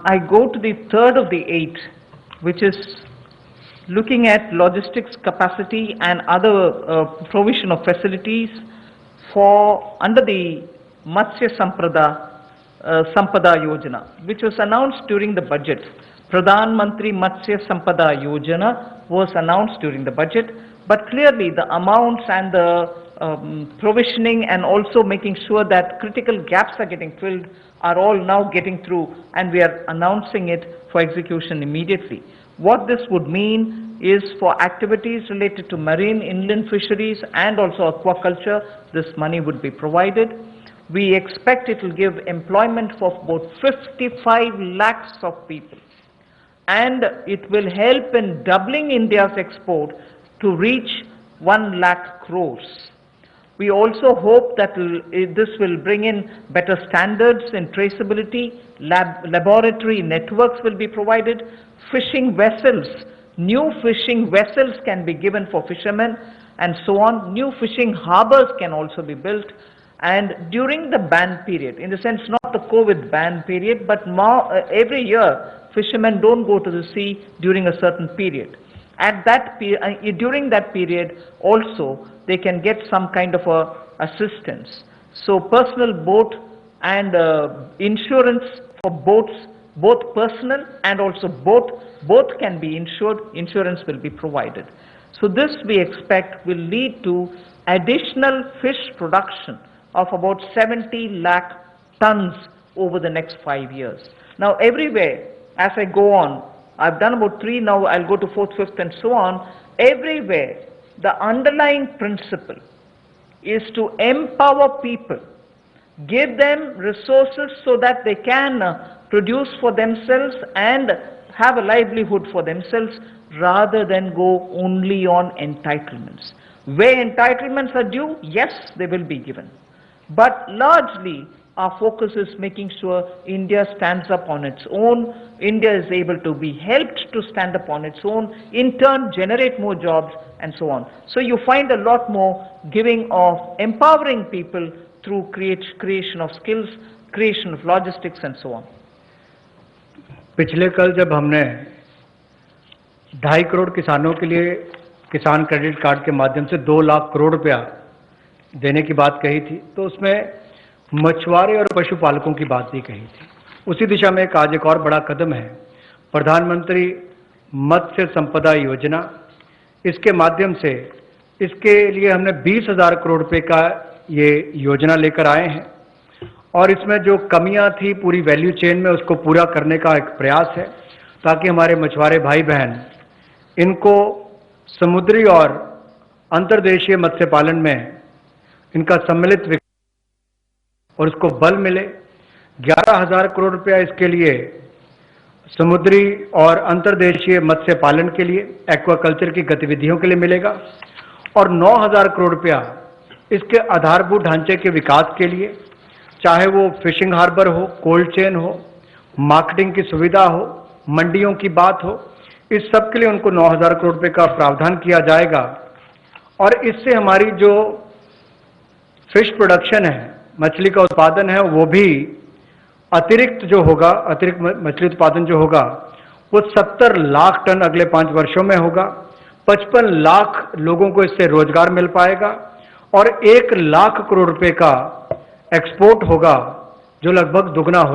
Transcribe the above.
I go to the third of the eight, which is looking at logistics capacity and other provision of facilities for under the Matsya Sampada Yojana, which was announced during the budget. Pradhan Mantri Matsya Sampada Yojana was announced during the budget, but clearly the amounts and the provisioning and also making sure that critical gaps are getting filled are all now getting through, and we are announcing it for execution immediately. What this would mean is for activities related to marine inland fisheries and also aquaculture, this money would be provided. We expect it will give employment for about 55 lakhs of people, and it will help in doubling India's export to reach 1 lakh crores. We also hope that this will bring in better standards in traceability, laboratory networks will be provided, fishing vessels, new fishing vessels can be given for fishermen and so on, new fishing harbors can also be built, and during the ban period, in the sense not the COVID ban period, but every year fishermen don't go to the sea during a certain period. At that during that period also they can get some kind of assistance. So personal boat and insurance for boats, both personal and also both can be insured, insurance will be provided. So this we expect will lead to additional fish production of about 70 lakh tons over the next 5 years. Now everywhere, as I go on, I've done about 3 now, I'll go to 4th, 5th and so on. Everywhere, the underlying principle is to empower people, give them resources so that they can produce for themselves and have a livelihood for themselves rather than go only on entitlements. Where entitlements are due, yes, they will be given. But largely, our focus is making sure India stands up on its own, India is able to be helped to stand up on its own, in turn generate more jobs and so on. So you find a lot more giving of empowering people through creation of skills, creation of logistics and so on. पिछले कल जब हमने 2.5 करोड़ किसानों के लिए किसान credit card के माध्यम से 2 लाख करोड़ रुपया देने की बात कही थी, तो उसमें मछुआरे और पशुपालकों की बात भी कही थी। उसी दिशा में आज एक और बड़ा कदम है, प्रधानमंत्री मत्स्य संपदा योजना। इसके माध्यम से इसके लिए हमने 20,000 करोड़ रुपए का ये योजना लेकर आए हैं और इसमें जो कमियां थी पूरी वैल्यू चेन में उसको पूरा करने का एक प्रयास है, ताकि हमारे मछुआरे भाई बहन इनको समुद्री और अंतर्देशीय मत्स्य पालन में इनका सम्मिलित और उसको बल मिले। 11,000 करोड़ रुपया इसके लिए समुद्री और अंतर्देशीय मत्स्य पालन के लिए, एक्वाकल्चर की गतिविधियों के लिए मिलेगा और 9,000 करोड़ रुपया इसके आधारभूत ढांचे के विकास के लिए, चाहे वो फिशिंग हार्बर हो, कोल्ड चेन हो, मार्केटिंग की सुविधा हो, मंडियों की बात हो, इस सब के लिए उनको 9,000 करोड़ रुपए का प्रावधान किया जाएगा। और इससे हमारी जो फिश प्रोडक्शन है, मछली का उत्पादन है, वो भी अतिरिक्त जो होगा, अतिरिक्त मछली उत्पादन जो होगा वो 70 लाख टन अगले 5 वर्षों में होगा। 55 लाख लोगों को इससे रोजगार मिल पाएगा और 1 लाख करोड़ रुपए का एक्सपोर्ट होगा, जो लगभग दुगना हो